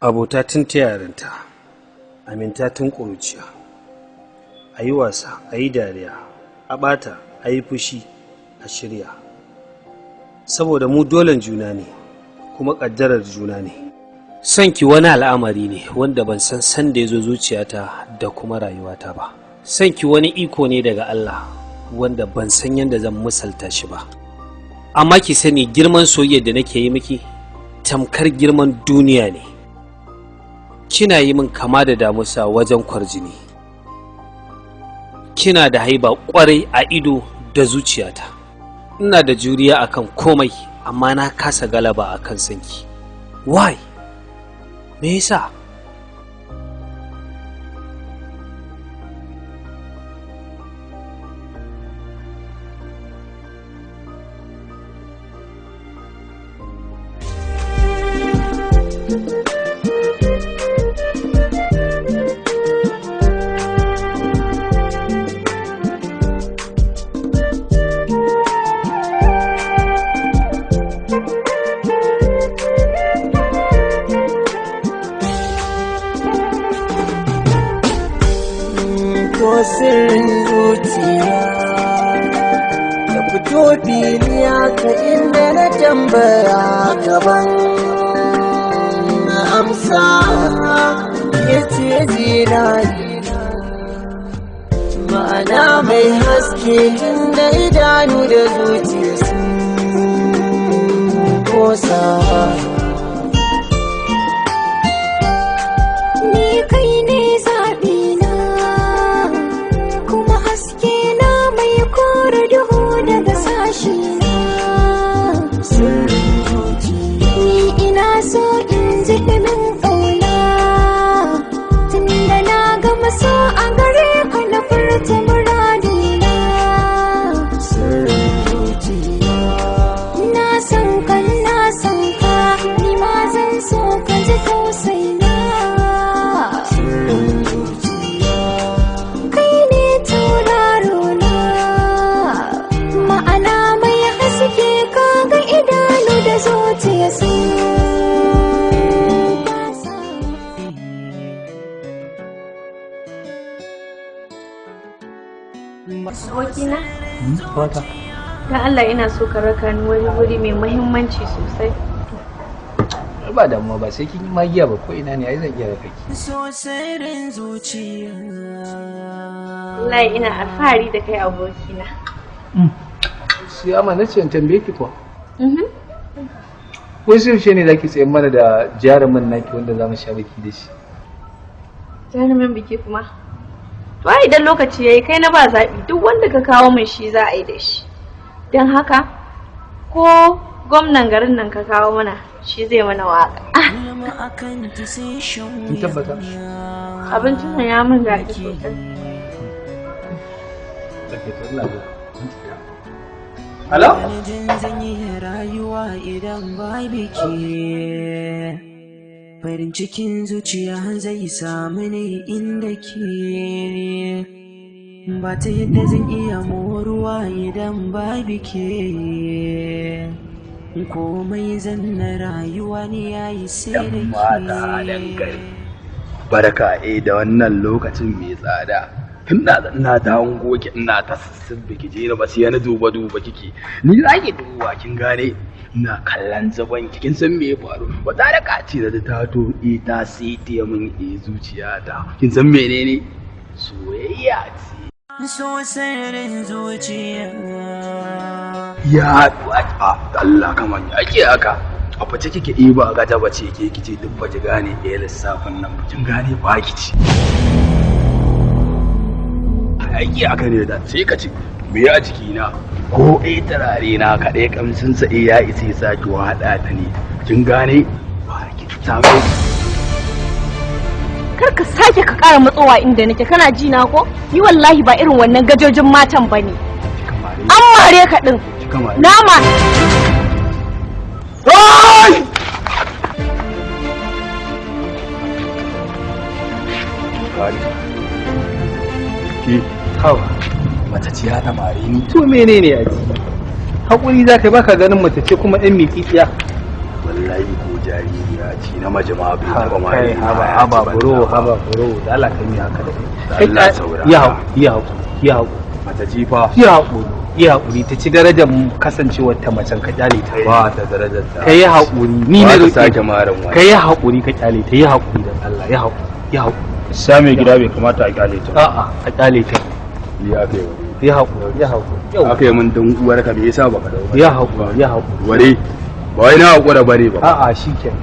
abota tun ta yarinta, aminta tun ƙuruciya, a yi wasa, a yi dariya, a ɓata, a yi fushi, a shirya. Saboda mu dolen juna ne, kuma ƙaddarar juna ne. Son ki wani al'amari ne wanda ban san sanda ya zo zuciyata da kuma rayuwata ba. Son ki wani iko ne daga Allah wanda ban san yadda zan misalta shi ba. Amma ki sani girman soyayyar da nake yi miki tamkar girman duniya ne. Kina yi min kama da damusa wajen kwarjini. Kina da haiba kwarai a ido da zuciyata. Ina da juriya akan komai, amma na kasa galaba akan sanki. Why? Me yasa? Sirrin zuciya da fito filiya ka inda na tambaya gaban amsa ya ce zinari ma'ana mai haske inda idanu da zuciya sun kosa. Ni kai ne zaɓina kuma haske na mai kore duhu daga sashi na. Sirrin zuciya Ni ina so in ji ɗumin ƙauna tunda na gama so a gare ka na furta muradina. sirrin zuciya Na san ka ni ma zan so ka ji tausaina. sirrin zuciya Kai ne tauraro na ma'ana mai haske kaga idanu da zuciya sun kasa. Abokina, Wata. don Allah ina so ka raka ni wani wuri mai muhimmanci sosai. Ba damuwa ba sai kin yi magiya ba ko ina ne ai zan iya raka ki. so sirrin zuciya Wallahi ina alfahari da kai abokina. Sai amma na ce in tambaye ki ko. Wai sai yaushe ne zaki tsaye mana da jarumin naki wanda za mu sha biki da shi. Jarumin biki kuma. To ai idan lokaci yayi kai na ba zaɓi duk wanda ka kawo min shi za a yi da shi. Don haka ko gwamnan garin nan ka kawo mana shi zai mana waka. Kin tabbata? Abincin nan ya min daɗi sosai. Dake to ina zo. Hello? zan yi rayuwa idan ba biki farin cikin zuciya zai samu ne inda ke ba ta yadda zan iya moruwa idan ba biki komai zan na rayuwa ne ya yi sai da ke barka da wannan lokacin mai tsada tun da ina ta hango ki ina ta sassabe ki je ba sai na duba kike ni za ki duba kin gane ina kallon zaban ki kin san me ya faru ba ta da kaci da ta to ta sitiya min zuciyata kin san menene soyayya ce so sirrin zuciya ya Allah kaman yake haka a fice kike ba ga ta bace ke kice duk ba ki gane lissafin nan kin gane ba ki ci aiki aka ne da sai ka ci me a jikina ko turare na kaɗai kamsin sa ya isa ya saki haɗa ta ne kin gane ba ki samu Kar ka sake ka ƙara matsowa inda nake kana ji na ko? Ni wallahi ba irin wannan gajojin matan bane. An mare ka din. Nama. Ai! Ki Hawa. mace ce ta mare ni To menene a ji? Hakuri za ka baka ganin mace ce kuma ɗan miƙiƙiya. wallahi ko jaririya ce na majama bai taba ma kai haba buro da Allah kai haka da Allah saurara ya haƙu mata jifa ya haƙuri ta ci darajar kasancewar ta macen ka kyale ta ba ta darajar ta kai haƙuri ni ne roƙe sake maran wani kai haƙuri ka kyale ta ya haƙuri dan Allah ya haƙuri sa mai gida bai kamata a kyale ta a'a a kyale ta ya kai ya haƙuri aka yi min dan uwar ka me yasa baka dawo ya haƙuri ware ba wai na haƙura bane ba a'a shikenan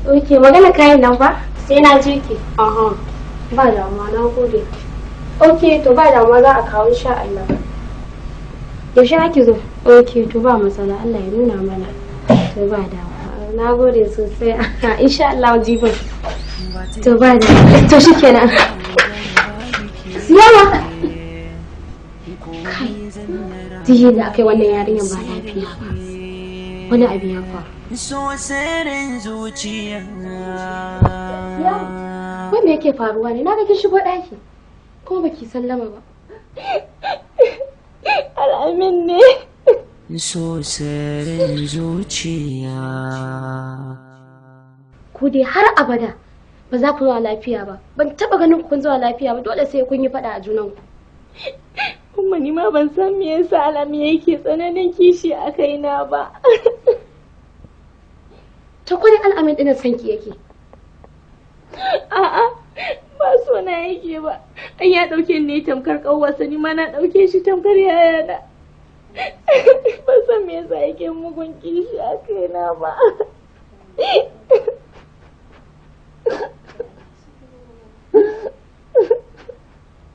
Oke, magana kayan nan ba? Sai na je ki. Aha. Ba damuwa, na gode. Oke, to ba damuwa za a kawo insha Allah. Yaushe ake zo? Oke, to ba matsala, Allah ya nuna mana. To ba damuwa. Na gode sosai. Insha Allah jibin. To ba damuwa. To shikenan. Siyama. Kai. Jiya da akai wannan yarinyar ba lafiya ba. Wani abin ya faru. So sirrin zuciya. Wai me yake faruwa ne? Na ga kin shigo daki. Kuma baki sallama ba. Al'amin ne. So sirrin zuciya. Ku dai har abada ba za ku zuwa lafiya ba. Ban taba ganin ku kun zuwa lafiya ba. Dole sai kun yi fada a junanku. Kuma ni ma ban san me yasa Al'amin yake tsananin kishi a kaina ba. Ta kudin Al'amin ɗin sanki yake? A'a, ba so na yake ba. An ya ɗauke ni tamkar ƙauwarsa, ni ma na ɗauke shi tamkar yayana. Ba san me yasa yake mugun kishi a kaina ba.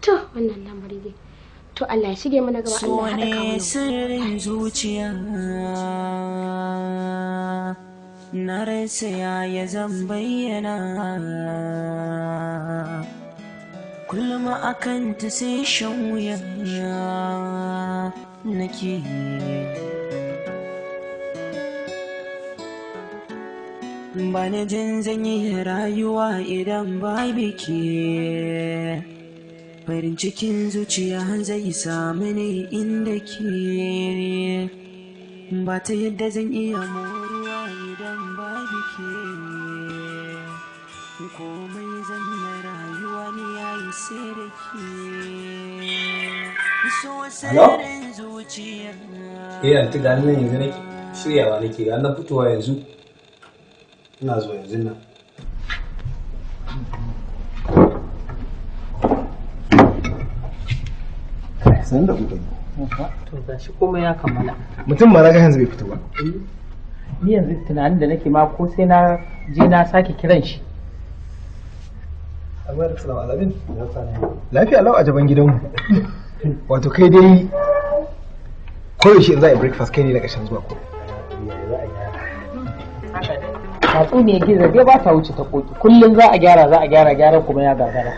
To, wannan lamari dai. To Allah ya shige mana gaba, Allah ya haɗa kawo. Sirrin zuciya. Na rasa yaya zan bayyana, kullum akan ta sai shan wuya nake. Bani jin zan yi rayuwa idan ba biki, farin cikin zuciya zai samu ne inda ke, ba ta yadda zan iya moruwa idan babu ke, komai zan na rayuwa ne ya yi sai da ke, so sirrin zuciya. Anti ga nan yanzu nake shiryawa nake ga nan fitowa yanzu. Ina zuwa yanzu nan. San da kokari. to gashi komai ya kammala. Mutum ma na ga yanzu bai fito ba. Ni yanzu tunanin da nake ma ko sai na je na sake kiran shi. Assalamu alaikum. Lafiya lau a jaban gidanmu. Wato kai dai koyaushe in za a yi breakfast kai ne na ƙarshen zuwa ko. Tatsu ne gizo dai ba ta wuce ta koki kullum za a gyara kuma ya gagara.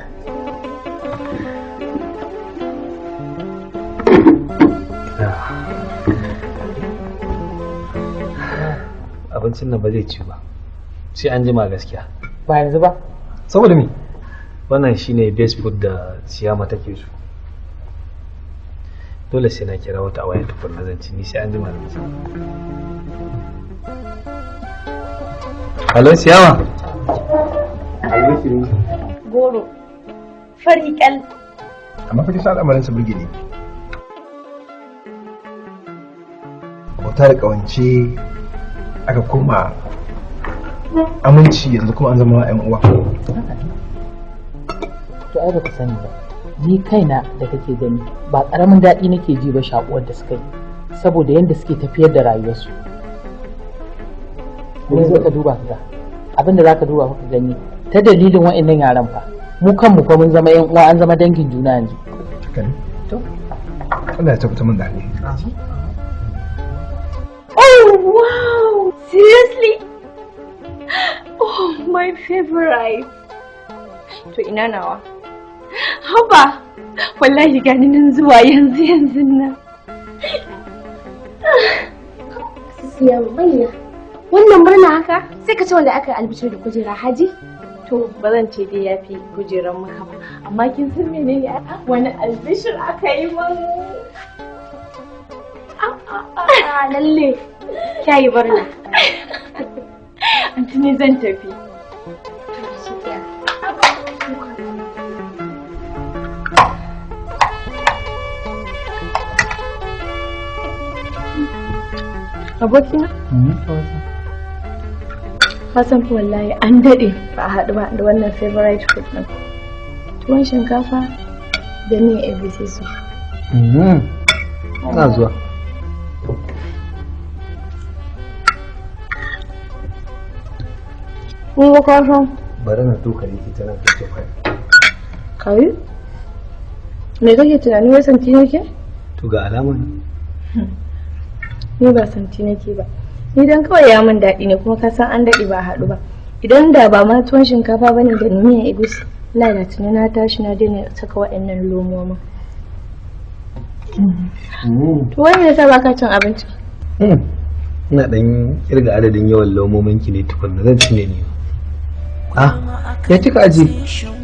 Abincin nan ba zai ci ba sai an jima gaskiya. Ba yanzu ba. Saboda me? Wannan shine best food da Siyama take so. Dole sai na kira wata a waya tukunna zan ci ni sai an jima da ci. Hello Siyama. Goro. Fariƙal. Amma fa kisa al'amarin su burge ne. Wata da ƙawance aka koma aminci yanzu kuma an zama 'yan uwa. To ai baka sani ba. Ni kaina da kake gani ba ƙaramin daɗi nake ji ba shakuwar da suka yi saboda yadda suke tafiyar da rayuwarsu. Yanzu ka duba ka ga abinda za ka duba ka gani ta dalilin wa'annan yaran fa mu kanmu fa mun zama 'yan uwa an zama dangin juna yanzu. To Allah ya tabbata min da hali. Oh wow! Seriously? Oh, my favorite. To ina nawa? Haba! Wallahi gani nan zuwa yanzu nan. Siya manya. Wannan murna haka sai ka ce wanda aka albishir da kujera Haji? To ba zan ce dai yafi kujeran maka ba, amma kin san menene wani albishir aka yi min? Lalle kyayi barna. Antini zan tafi. Abokina? Hassan fa wallahi an daɗe ba a haɗu ba da wannan favorite food ɗin. Tuwon shinkafa da miyan ABC soup. Ina zuwa. Kun ga kwashon? Bari na tuka ne ta nan kake fara. Kai? Me kake tunani wai santi nake? To ga alama ne. Ni ba santi nake ba. Ni dan kawai ya min daɗi ne kuma ka san an daɗe ba haɗu ba. Idan da ba ma tuwon shinkafa bane da miyan egusi, ina da tuni na tashi na daina saka waɗannan lomomin. To wai me yasa baka cin abinci? Ina dan kirga adadin yawan lomomin ki ne tukunna zan ci ne ni. Ya kika aje?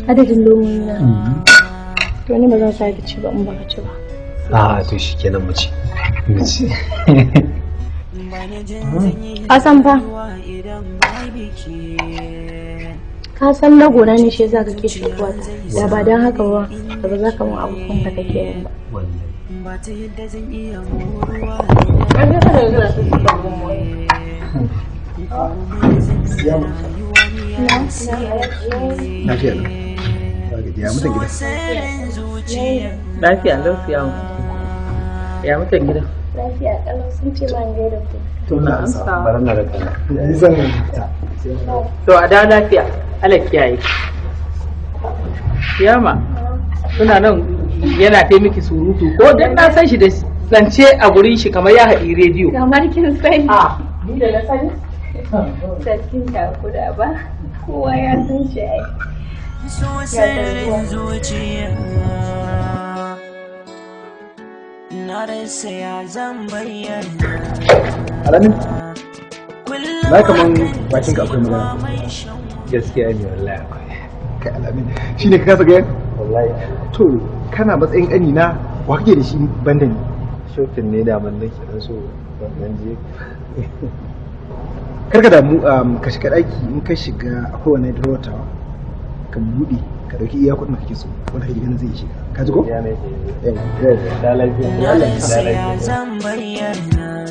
Adadin lomomin na. To ni ba zan sake ci ba in baka ci ba. To shikenan mu ci. Mu ci. Asan fa. Ka san na gona ne shi yasa kake shigowa da ba dan haka ba da ba za ka mu abubuwan da kake yin ba. Ba ta yadda zan iya moruwa. An ga kana zuwa su ba mu mu. Lafiya ne. Ya mutan gida. Lafiya lafiya. Ya mutan gida. Lafiya kalau sun ce ban gaida ku. To na amsa. Bari na raka. Ni zan fita. To a da lafiya. Allah kiyaye. Siyama. Suna nan yana ta miki surutu ko dan na san shi da zance a gurin shi kamar ya haɗi rediyo. Kamar kin sani. Ni da na sani. Sarkin takuda ba. Kowa ya san shi ai. Na rasa ya zan bayyana. Alamin. Na kaman bakin ka akwai magana. Gaskiya ne wallahi akwai. Kai Alamin. Shine ka kasa gaya? Wallahi. To kana matsayin ƙani na wa kake da shi banda ni? Shokin ne da man nake dan so wannan je. Karka damu ka shiga ɗaki in ka shiga akwai wani drawer tawa. Ka buɗe ka ɗauki iya kuɗin da kake so wanda kake ganin zai shiga. Ka ji ko? Ya ne. Da lafiya. Na rasa ya zan bayyana.